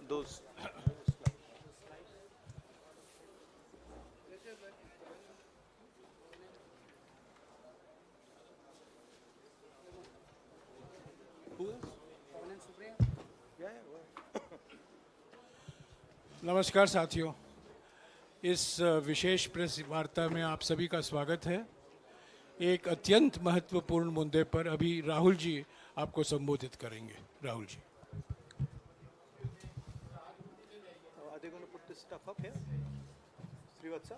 those. नमस्कार साथियों, इस विशेष प्रेस वार्ता में आप सभी का स्वागत है। एक अत्यंत महत्वपूर्ण मुद्दे पर अभी राहुल जी आपको संबोधित करेंगे। Rahul ji. Are they going to put this stuff up here? Srivatsa,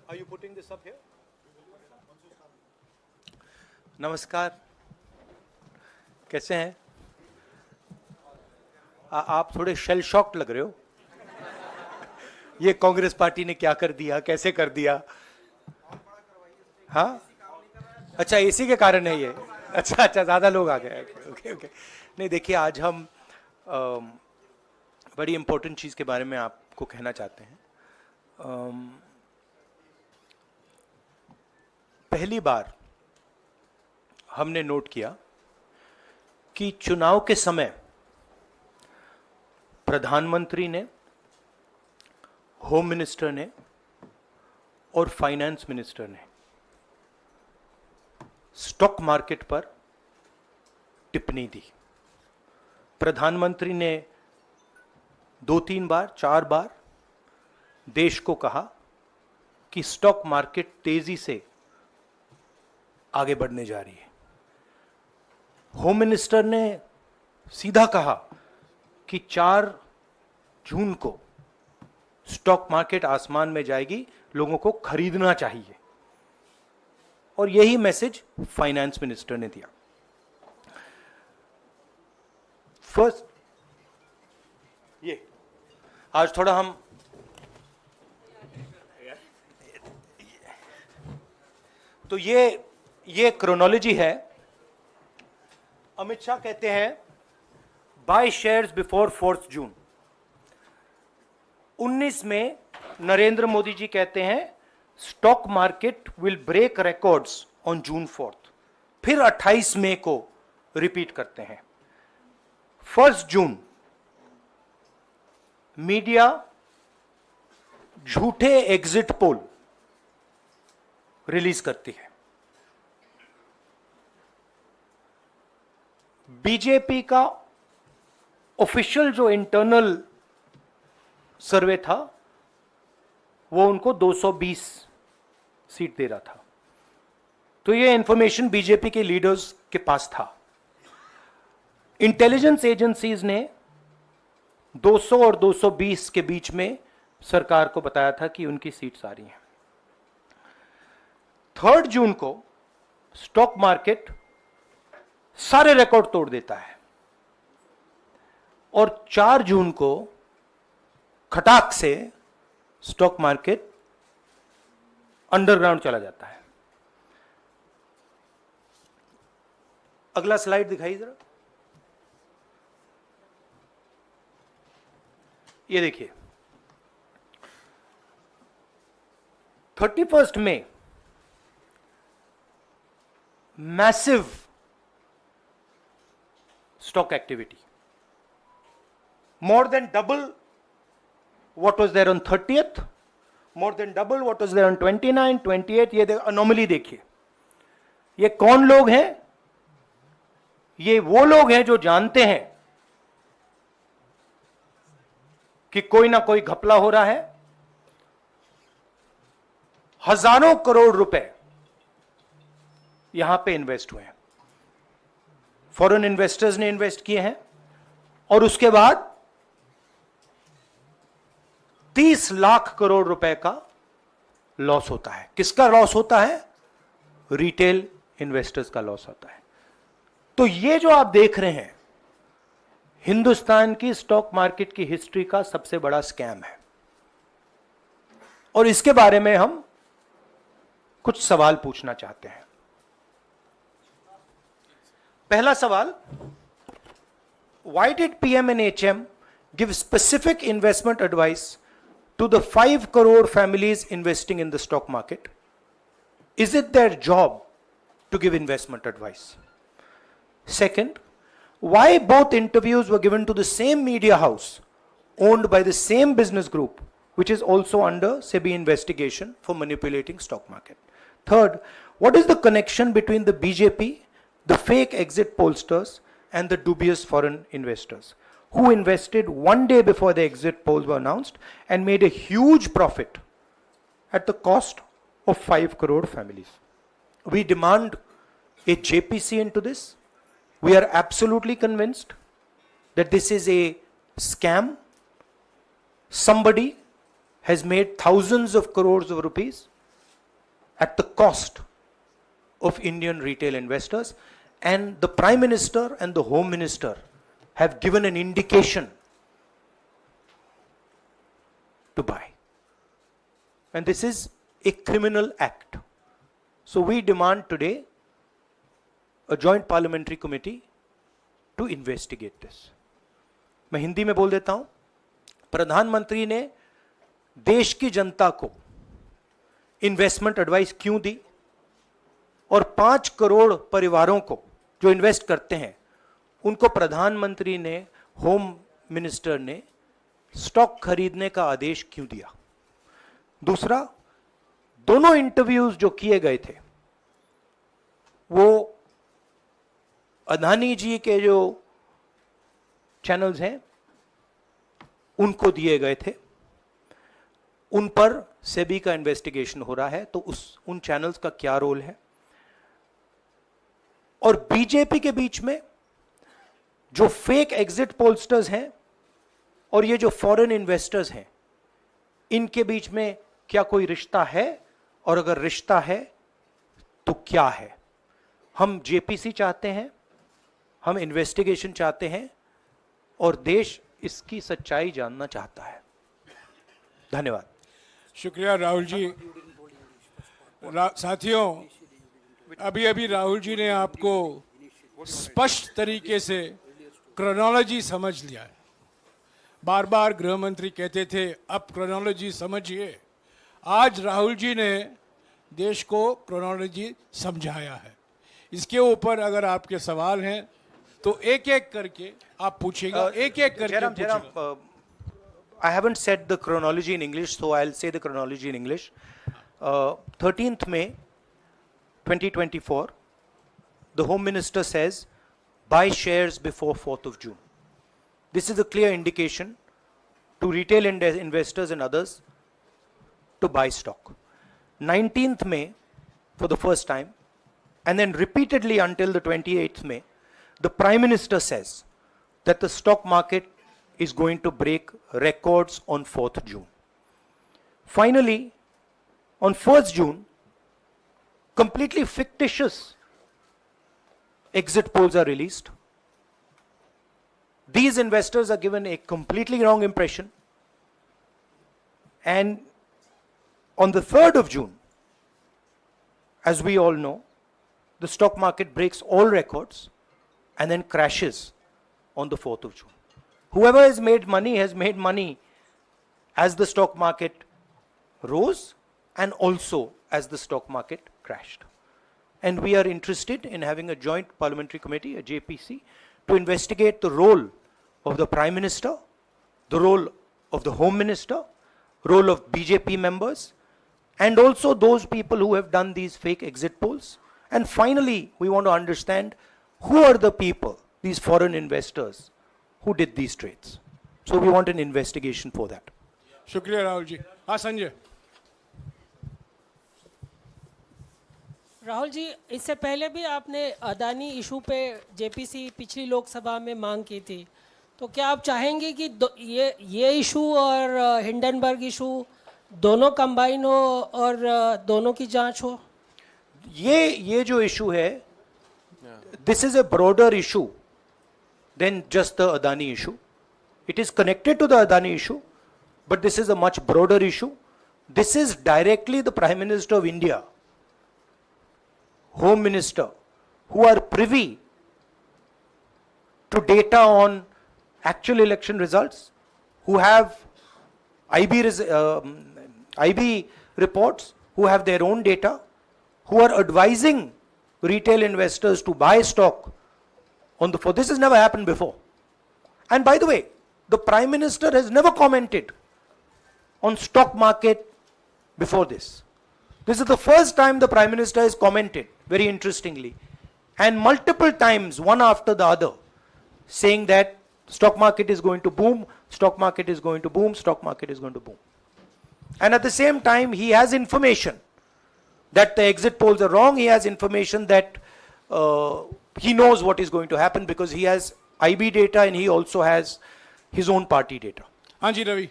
are you putting this up here? नमस्कार, कैसे हैं? आप थोड़े शेल शॉक्ड लग रहे हो। ये कांग्रेस पार्टी ने क्या कर दिया, कैसे कर दिया? हाँ, अच्छा इसी के कारण है ये। अच्छा ज्यादा लोग आ गए। Okay okay. नहीं देखिए, आज हम बड़ी इंपॉर्टेंट चीज के बारे में आपको कहना चाहते हैं। पहली बार हमने नोट किया कि चुनाव के समय प्रधानमंत्री ने, होम मिनिस्टर ने और फाइनेंस मिनिस्टर ने स्टॉक मार्केट पर टिप्पणी दी। प्रधानमंत्री ने 2-3 बार, 4 बार देश को कहा कि स्टॉक मार्केट तेजी से आगे बढ़ने जा रही है। होम मिनिस्टर ने सीधा कहा कि 4 जून को स्टॉक मार्केट आसमान में जाएगी, लोगों को खरीदना चाहिए। और यही मैसेज फाइनेंस मिनिस्टर ने दिया। फर्स्ट, ये आज थोड़ा हम तो ये क्रोनोलॉजी है। अमित शाह कहते हैं बाय शेयर्स बिफोर 4 जून। 19 में नरेंद्र मोदी जी कहते हैं stock market will break records on June 4। फिर 28 मई को रिपीट करते हैं। 1 जून मीडिया झूठे एग्जिट पोल रिलीज करती है। बीजेपी का ऑफिशियल जो इंटरनल सर्वे था वो उनको 220 सीट दे रहा था। तो ये इंफॉर्मेशन बीजेपी के लीडर्स के पास था। इंटेलिजेंस एजेंसीज ने 200 और 220 के बीच में सरकार को बताया था कि उनकी सीट्स आ रही हैं। 3 जून को स्टॉक मार्केट सारे रिकॉर्ड तोड़ देता है और 4 जून को खटाक से स्टॉक मार्केट अंडरग्राउंड चला जाता है। अगला स्लाइड दिखाइए जरा। ये देखिए, 31 मई massive stock activity, more than double what was there on 30th, more than double what was there on 29, 28। ये अनोमली देखिए। ये कौन लोग हैं? ये वो लोग हैं जो जानते हैं कि कोई ना कोई घपला हो रहा है। हजारों करोड़ रुपए यहां पे इन्वेस्ट हुए हैं, फॉरेन इन्वेस्टर्स ने इन्वेस्ट किए हैं। और उसके बाद 30 लाख करोड़ रुपए का लॉस होता है। किसका लॉस होता है? रिटेल इन्वेस्टर्स का लॉस होता है। तो ये जो आप देख रहे हैं, हिंदुस्तान की स्टॉक मार्केट की हिस्ट्री का सबसे बड़ा स्कैम है। और इसके बारे में हम कुछ सवाल पूछना चाहते हैं। पहला सवाल, why did PM and HM give specific investment advice to the 5 crore families investing in the stock market? Is it their job to give investment advice? Second, why both interviews were given to the same media house owned by the same business group, which is also under SEBI investigation for manipulating stock market. Third, what is the connection between the BJP, the fake exit pollsters, and the dubious foreign investors who invested one day before the exit polls were announced and made a huge profit at the cost of 5 crore families? We demand a JPC into this. We are absolutely convinced that this is a scam. Somebody has made thousands of crores of rupees at the cost of Indian retail investors, and the Prime Minister and the Home Minister have given an indication to buy. And this is a criminal act. So we demand today a joint parliamentary committee to investigate this. मैं हिंदी में बोल देता हूं. प्रधानमंत्री ने देश की जनता को इन्वेस्टमेंट एडवाइस क्यों दी, और 5 करोड़ परिवारों को जो इन्वेस्ट करते हैं उनको प्रधानमंत्री ने, होम मिनिस्टर ने स्टॉक खरीदने का आदेश क्यों दिया? दूसरा, दोनों इंटरव्यूज जो किए गए थे वो अदानी जी के जो चैनल्स हैं उनको दिए गए थे. उन पर सेबी का इन्वेस्टिगेशन हो रहा है, तो उन चैनल्स का क्या रोल है? और बीजेपी के बीच में जो फेक एग्जिट पोलस्टर्स हैं और ये जो फॉरेन इन्वेस्टर्स हैं, इनके बीच में क्या कोई रिश्ता है? और अगर रिश्ता है तो क्या है? हम जेपीसी चाहते हैं, हम इन्वेस्टिगेशन चाहते हैं, और देश इसकी सच्चाई जानना चाहता है. धन्यवाद. शुक्रिया राहुल जी. साथियों, अभी अभी राहुल जी ने आपको स्पष्ट तरीके से क्रोनोलॉजी समझ लिया है. बार बार गृह मंत्री कहते थे अब क्रोनोलॉजी समझिए. आज राहुल जी ने देश को क्रोनोलॉजी समझाया है. इसके ऊपर अगर आपके सवाल हैं तो एक एक करके आप पूछेगा, एक एक करके पूछेगा. I haven't said the chronology in English, so I'll say the chronology in English. 13th May 2024, the Home Minister says, buy shares before 4th of June. This is a clear indication to retail investors and others to buy stock. 19th May, for the first time, and then repeatedly until the 28th May, the Prime Minister says that the stock market is going to break records on 4th June. Finally, on 1st June, completely fictitious exit polls are released. These investors are given a completely wrong impression. And on the 3rd of June, as we all know, the stock market breaks all records and then crashes on the 4th of June. Whoever has made money as the stock market rose and also as the stock market crashed. And we are interested in having a joint parliamentary committee, a JPC, to investigate the role of the Prime Minister, the role of the Home Minister, role of BJP members, and also those people who have done these fake exit polls. And finally, we want to understand who are the people, these foreign investors, who did these trades. So we want an investigation for that. शुक्रिया राहुल जी. हाँ संजय. राहुल जी, इससे पहले भी आपने Adani issue पे JPC पिछली लोकसभा में मांग की थी, तो क्या आप चाहेंगे कि ये इशू और हिंडनबर्ग इशू दोनों कंबाइन हो और दोनों की जांच हो? ये जो इशू है, this is a broader issue than just the Adani issue. It is connected to the Adani issue, but this is a much broader issue. This is directly the Prime Minister of India, Home Minister, who are privy to data on actual election results, who have IB reports, who have their own data, who are advising retail investors to buy stock on the floor. This has never happened before. And by the way, the Prime Minister has never commented on stock market before this. This is the first time the Prime Minister has commented, very interestingly, and multiple times, one after the other, saying that stock market is going to boom, stock market is going to boom, stock market is going to boom. And at the same time, he has information that the exit polls are wrong. He has information that he knows what is going to happen because he has IB data and he also has his own party data. हाँ जी रवि।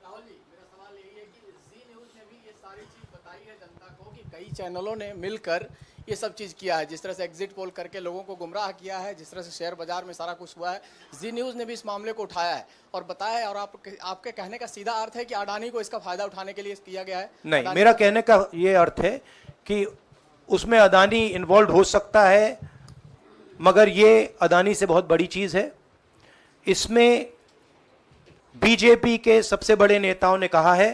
राहुल जी, मेरा सवाल यही है कि जी news ने भी ये सारी चीज बताई है जनता को कि कई चैनलों ने मिलकर ये सब चीज किया है, जिस तरह से एग्जिट पोल करके लोगों को गुमराह किया है, जिस तरह से शेयर बाजार में सारा कुछ हुआ है, जी न्यूज़ ने भी इस मामले को उठाया है और बताया है। और आपके कहने का सीधा अर्थ है कि अडानी को इसका फायदा उठाने के लिए किया गया है? नहीं, मेरा कहने का ये अर्थ है कि उसमें अदानी इन्वॉल्व हो सकता है, मगर ये अदानी से बहुत बड़ी चीज है। इसमें बीजेपी के सबसे बड़े नेताओं ने कहा है,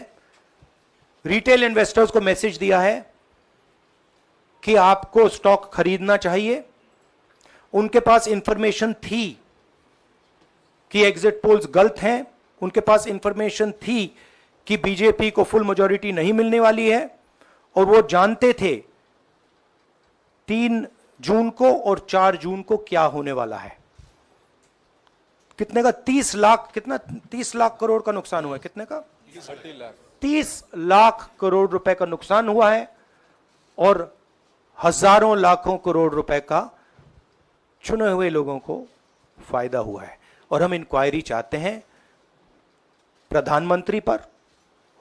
रिटेल इन्वेस्टर्स को मैसेज दिया है कि आपको स्टॉक खरीदना चाहिए। उनके पास इंफॉर्मेशन थी कि एग्जिट पोल्स गलत हैं, उनके पास इंफॉर्मेशन थी कि बीजेपी को फुल मेजॉरिटी नहीं मिलने वाली है, और वो जानते थे 3 जून को और 4 जून को क्या होने वाला है। कितने का 30 लाख, कितना 30 लाख करोड़ का नुकसान हुआ है, कितने का 30 लाख करोड़ रुपए का नुकसान हुआ है और हजारों लाखों करोड़ रुपए का चुने हुए लोगों को फायदा हुआ है। और हम इंक्वायरी चाहते हैं प्रधानमंत्री पर,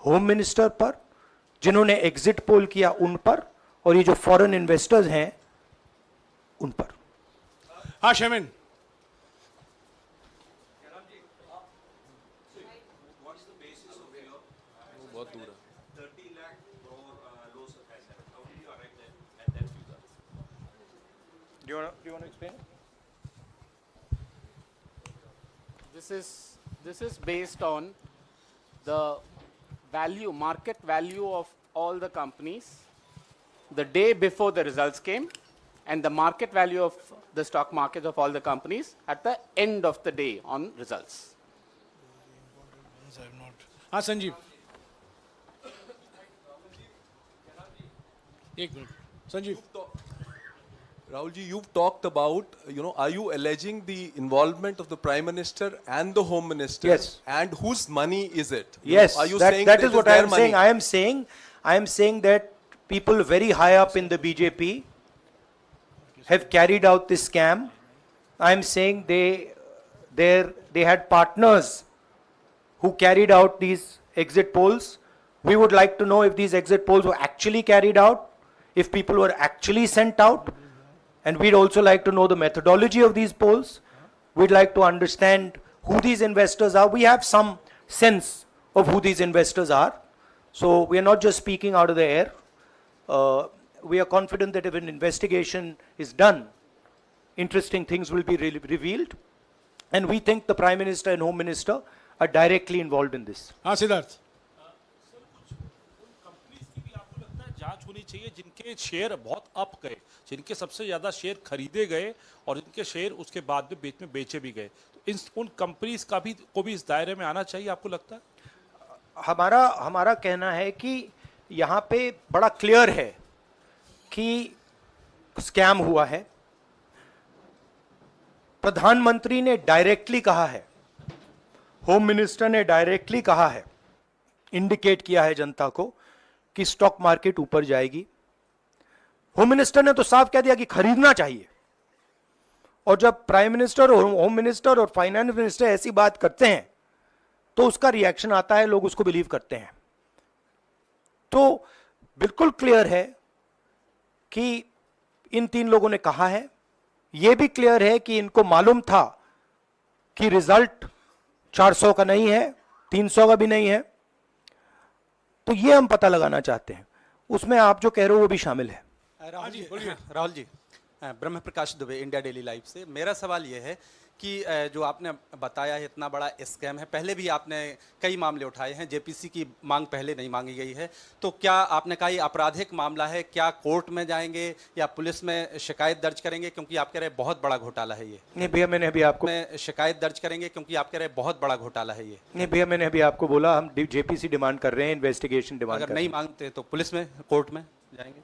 होम मिनिस्टर पर, जिन्होंने एग्जिट पोल किया उन पर, और ये जो फॉरेन इन्वेस्टर्स हैं उन पर। हाँ शमिन। Do you want to explain? This is based on the value, market value of all the companies the day before the results came, and the market value of the stock market of all the companies at the end of the day on results. हाँ संजीव, एक minute Sanjeev. Rahul ji, you've talked about, are you alleging the involvement of the Prime Minister and the Home Minister? Yes. And whose money is it? Yes, Are you that saying is it what I their am money? saying. I am saying that people very high up in the BJP have carried out this scam. I am saying they had partners who carried out these exit polls. We would like to know if these exit polls were actually carried out, if people were actually sent out. And we'd also like to know the methodology of these polls. We'd like to understand who these investors are. We have some sense of who these investors are. So we are not just speaking out of the air. We are confident that if an investigation is done, interesting things will be revealed. And we think the Prime Minister and Home Minister are directly involved in this. हाँ सिद्धार्थ। जांच होनी चाहिए जिनके share बहुत up गए, जिनके सबसे ज्यादा शेयर खरीदे गए और जिनके शेयर उसके बाद में बीच में बेचे भी गए, तो उन कंपनीज का भी को भी इस दायरे में आना चाहिए, आपको लगता है? हमारा कहना है कि यहाँ पे बड़ा क्लियर है कि स्कैम हुआ है। प्रधानमंत्री ने डायरेक्टली कहा है, होम मिनिस्टर ने डायरेक्टली कहा है, इंडिकेट किया है जनता को कि स्टॉक मार्केट ऊपर जाएगी। होम मिनिस्टर ने तो साफ कह दिया कि खरीदना चाहिए। और जब प्राइम मिनिस्टर और होम मिनिस्टर और फाइनेंस मिनिस्टर ऐसी बात करते हैं तो उसका रिएक्शन आता है, लोग उसको बिलीव करते हैं। तो बिल्कुल क्लियर है कि इन 3 लोगों ने कहा है। यह भी क्लियर है कि इनको मालूम था कि रिजल्ट 400 का नहीं है, 300 का भी नहीं है। तो ये हम पता लगाना चाहते हैं, उसमें आप जो कह रहे हो वो भी शामिल है। राहुल जी, ब्रह्म प्रकाश दुबे, इंडिया डेली लाइफ से। मेरा सवाल यह है कि जो आपने बताया है इतना बड़ा स्कैम है, पहले भी आपने कई मामले उठाए हैं, जेपीसी की मांग पहले नहीं मांगी गई है, तो क्या आपने कहा ये आपराधिक मामला है, क्या कोर्ट में जाएंगे या पुलिस में शिकायत दर्ज करेंगे, क्योंकि आप कह रहे हैं बहुत बड़ा घोटाला है ये? नहीं भैया, मैंने अभी आपको में शिकायत दर्ज करेंगे क्योंकि आप कह रहे हैं बहुत बड़ा घोटाला है ये? नहीं भैया, मैंने अभी आपको बोला हम जेपीसी डिमांड कर रहे हैं, इन्वेस्टिगेशन डिमांड अगर कर नहीं रहे हैं। मांगते तो पुलिस में, कोर्ट में जाएंगे?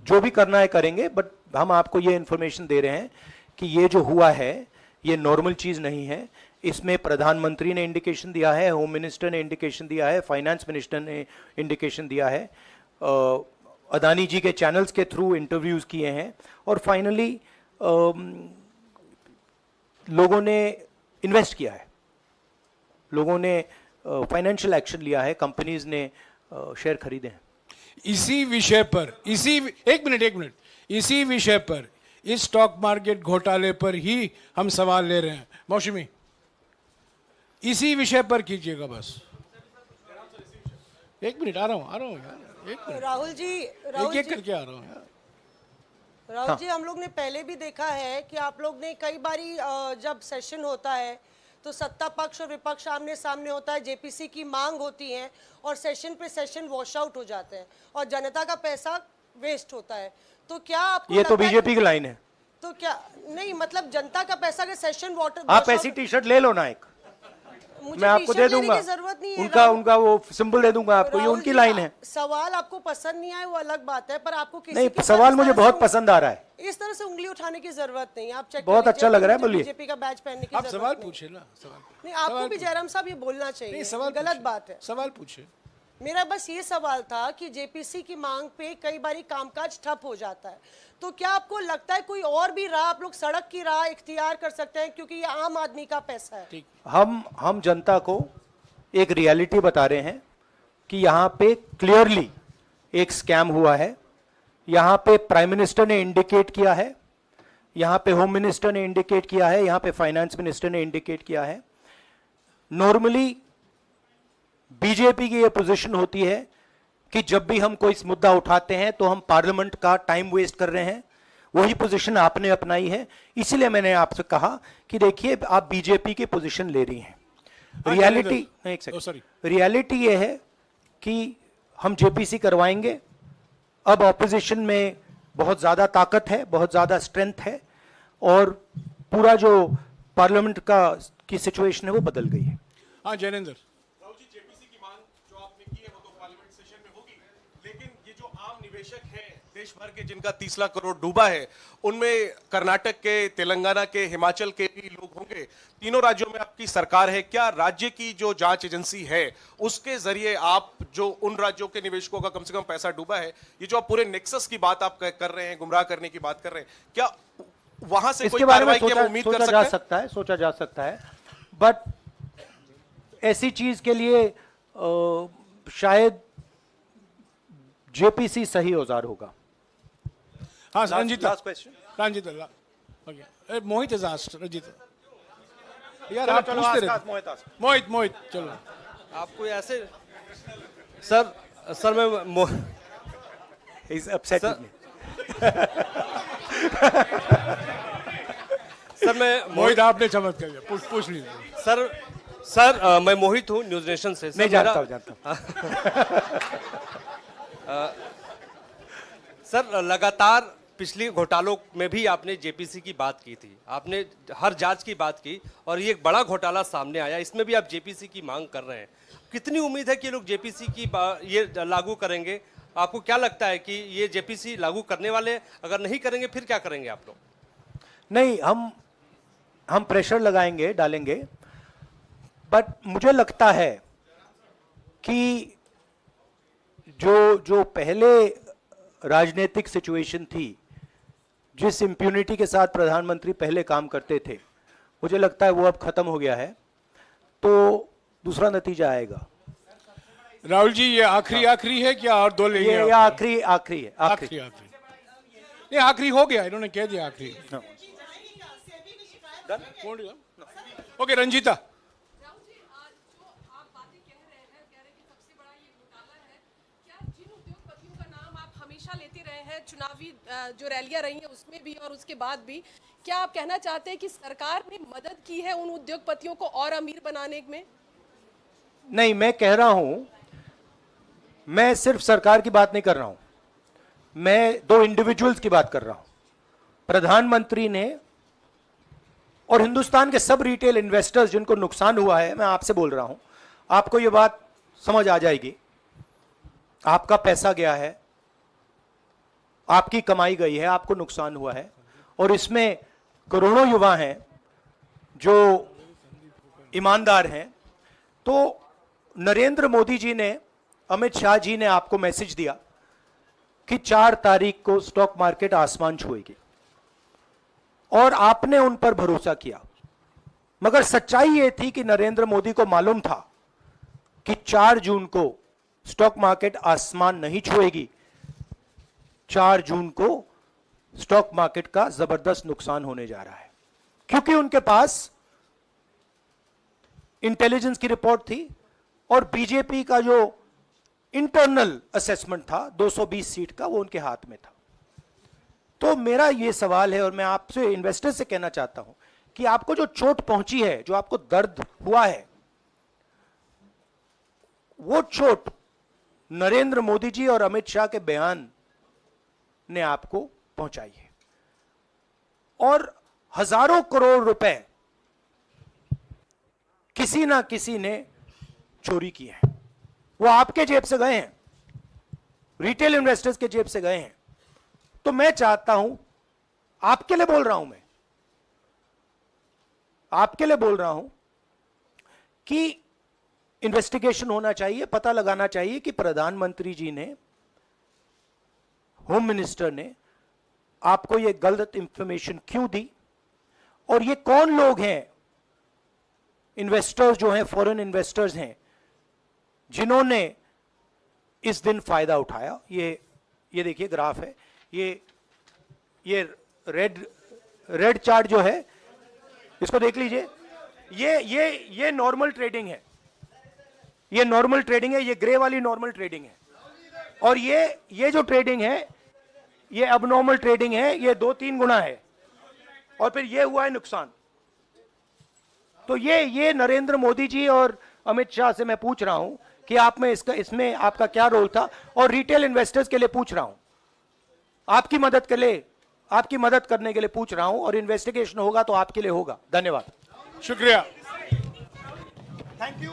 जो भी करना है करेंगे, बट हम आपको ये इन्फॉर्मेशन दे रहे हैं कि ये जो हुआ है ये नॉर्मल चीज नहीं है। इसमें प्रधानमंत्री ने इंडिकेशन दिया है, होम मिनिस्टर ने इंडिकेशन दिया है, फाइनेंस मिनिस्टर ने इंडिकेशन दिया है, अदानी जी के चैनल्स के थ्रू इंटरव्यूज किए हैं, और फाइनली लोगों ने इन्वेस्ट किया है, लोगों ने फाइनेंशियल एक्शन लिया है, कंपनीज ने शेयर खरीदे हैं। इसी विषय पर, एक मिनट, इसी विषय पर, इस स्टॉक मार्केट घोटाले पर ही हम सवाल ले रहे हैं। मौसमी, इसी विषय पर कीजिएगा बस। एक मिनट, आ रहा हूं यार, एक मिनट, राहुल जी, एक करके आ रहा हूं यार। राहुल जी, हम लोग ने पहले भी देखा है कि आप लोग ने कई बारी जब सेशन होता है तो सत्ता पक्ष और विपक्ष आमने सामने होता है, जेपीसी की मांग होती है और सेशन पे सेशन वॉश आउट हो जाते हैं और जनता का पैसा वेस्ट होता है। तो क्या आपको ये तो लगता है बीजेपी की लाइन है। तो क्या नहीं, मतलब जनता का पैसा के सेशन वाटर आप ऐसी टी शर्ट ले लो ना एक, मैं आपको दे दूंगा, जरूरत नहीं है। उनका वो सिंबल दे दूंगा आपको, ये राहुल उनकी जी, लाइन है। सवाल आपको पसंद नहीं आए वो अलग बात है, पर आपको किसी नहीं, के सवाल इस मुझे तरह बहुत से पसंद आ रहा है। इस तरह से उंगली उठाने की जरूरत नहीं है। आप चेक बहुत अच्छा लग रहा है, बोलिए। बीजेपी का बैच पहनने की आप जरूरत सवाल नहीं। पूछे ना, सवाल नहीं, आपको भी जयराम साहब ये बोलना नहीं, चाहिए, सवाल गलत पूछे, बात है। सवाल पूछे। मेरा बस ये सवाल था कि जेपीसी की मांग पे कई बारी कामकाज ठप हो जाता है, तो क्या आपको लगता है कोई और भी राह आप लोग सड़क की राह इख्तियार कर सकते हैं, क्योंकि ये आम आदमी का पैसा है। हम जनता को एक रियलिटी बता रहे हैं कि यहाँ पे क्लियरली एक स्कैम हुआ है। यहाँ पे प्राइम मिनिस्टर ने इंडिकेट किया है, यहाँ पे होम मिनिस्टर ने इंडिकेट किया है, यहाँ पे फाइनेंस मिनिस्टर ने इंडिकेट किया है। नॉर्मली बीजेपी की ये पोजीशन होती है कि जब भी हम कोई मुद्दा उठाते हैं तो हम पार्लियामेंट का टाइम वेस्ट कर रहे हैं। वही पोजीशन आपने अपनाई है, इसलिए मैंने आपसे कहा कि देखिए आप बीजेपी की पोजीशन ले रही हैं। रियलिटी, एक सेकंड, रियलिटी ये है कि हम जेपीसी करवाएंगे। अब ऑपोजिशन में बहुत ज्यादा ताकत है, बहुत ज्यादा स्ट्रेंथ है, और पूरा जो पार्लियामेंट की सिचुएशन है वो बदल गई है। हाँ जैनेंद्र, राहुल जी, जेपीसी की मांग जो आपने की है वो तो पार्लियामेंट सेशन में होगी, लेकिन ये जो आम निवेशक हैं देश भर के जिनका 30 लाख करोड़ डूबा है, उनमें कर्नाटक के, तेलंगाना के, हिमाचल के भी लोग होंगे। तीनों राज्यों में आपकी सरकार है, क्या राज्य की जो जांच एजेंसी है उसके जरिए आप जो उन राज्यों के निवेशकों का कम से कम पैसा डूबा है, ये जो आप पूरे नेक्सस की बात आप कर रहे हैं, गुमराह करने की बात कर रहे हैं, क्या वहां से कोई इसके बारे में कार्रवाई की हम उम्मीद कर सोचा जा सकता है, सोचा जा सकता है, बट ऐसी चीज के लिए शायद जेपीसी सही औजार होगा। हाँ Ranjita, last question, Ranjita, okay, Mohit is asked, Ranjita यार आप पूछते रहे। मोहित चलो। आपको ऐसे सर मैं इज अपसेटिंग सर मैं मोहित आपने चमत्कार किया, पूछ लीजिए। सर मैं मोहित हूँ, न्यूज नेशन से। नहीं, जानता हूँ सर लगातार पिछली घोटालों में भी आपने जेपीसी की बात की थी, आपने हर जांच की बात की, और ये एक बड़ा घोटाला सामने आया, इसमें भी आप जेपीसी की मांग कर रहे हैं। कितनी उम्मीद है कि लोग जेपीसी की ये लागू करेंगे? आपको क्या लगता है कि ये जेपीसी लागू करने वाले, अगर नहीं करेंगे फिर क्या करेंगे आप लोग? नहीं, हम प्रेशर लगाएंगे, डालेंगे, बट मुझे लगता है कि जो पहले राजनीतिक सिचुएशन थी, जिस इंप्यूनिटी के साथ प्रधानमंत्री पहले काम करते थे, मुझे लगता है वो अब खत्म हो गया है, तो दूसरा नतीजा आएगा। राहुल जी, ये आखिरी है क्या, और दो लेंगे? ये आखिरी है, आखिरी। ये आखिरी हो गया, इन्होंने कह दिया आखिरी। ओके रंजीता। लेते गए हैं, चुनावी जो रैलियां रही हैं उसमें भी और उसके बाद भी, क्या आप कहना चाहते हैं कि सरकार ने मदद की है उन उद्योगपतियों को और अमीर बनाने में? नहीं, मैं कह रहा हूं, मैं सिर्फ सरकार की बात नहीं कर रहा हूं, मैं दो इंडिविजुअल्स की बात कर रहा हूं। प्रधानमंत्री ने और हिंदुस्तान के सब रिटेल इन्वेस्टर्स जिनको नुकसान हुआ है, मैं आपसे बोल रहा हूं, आपको यह बात समझ आ जाएगी। आपका पैसा गया है, आपकी कमाई गई है, आपको नुकसान हुआ है, और इसमें करोड़ों युवा हैं जो ईमानदार हैं। तो नरेंद्र मोदी जी ने, अमित शाह जी ने आपको मैसेज दिया कि 4 तारीख को स्टॉक मार्केट आसमान छुएगी, और आपने उन पर भरोसा किया। मगर सच्चाई यह थी कि नरेंद्र मोदी को मालूम था कि 4 जून को स्टॉक मार्केट आसमान नहीं छुएगी। 4 जून को स्टॉक मार्केट का जबरदस्त नुकसान होने जा रहा है, क्योंकि उनके पास इंटेलिजेंस की रिपोर्ट थी और बीजेपी का जो इंटरनल असेसमेंट था 220 सीट का, वो उनके हाथ में था। तो मेरा ये सवाल है, और मैं आपसे इन्वेस्टर से कहना चाहता हूं कि आपको जो चोट पहुंची है, जो आपको दर्द हुआ है, वो चोट नरेंद्र मोदी जी और अमित शाह के बयान ने आपको पहुंचाई है। और हजारों करोड़ रुपए किसी ना किसी ने चोरी की है, वो आपके जेब से गए हैं, रिटेल इन्वेस्टर्स के जेब से गए हैं। तो मैं चाहता हूं, आपके लिए बोल रहा हूं, मैं आपके लिए बोल रहा हूं कि इन्वेस्टिगेशन होना चाहिए, पता लगाना चाहिए कि प्रधानमंत्री जी ने, होम मिनिस्टर ने आपको यह गलत इंफॉर्मेशन क्यों दी, और ये कौन लोग हैं, इन्वेस्टर्स जो हैं, फॉरेन इन्वेस्टर्स हैं, जिन्होंने इस दिन फायदा उठाया। ये देखिए ग्राफ है, ये रेड चार्ट जो है, इसको देख लीजिए। ये नॉर्मल ट्रेडिंग है, ये नॉर्मल ट्रेडिंग है, ये ग्रे वाली नॉर्मल ट्रेडिंग है, और ये जो ट्रेडिंग है ये अबनॉर्मल ट्रेडिंग है, ये 2-3 गुना है, और फिर ये हुआ है नुकसान। तो ये नरेंद्र मोदी जी और अमित शाह से मैं पूछ रहा हूं कि आप में इसमें आपका क्या रोल था, और रिटेल इन्वेस्टर्स के लिए पूछ रहा हूं, आपकी मदद के लिए, आपकी मदद करने के लिए पूछ रहा हूं, और इन्वेस्टिगेशन होगा तो आपके लिए होगा। धन्यवाद, शुक्रिया। Thank you.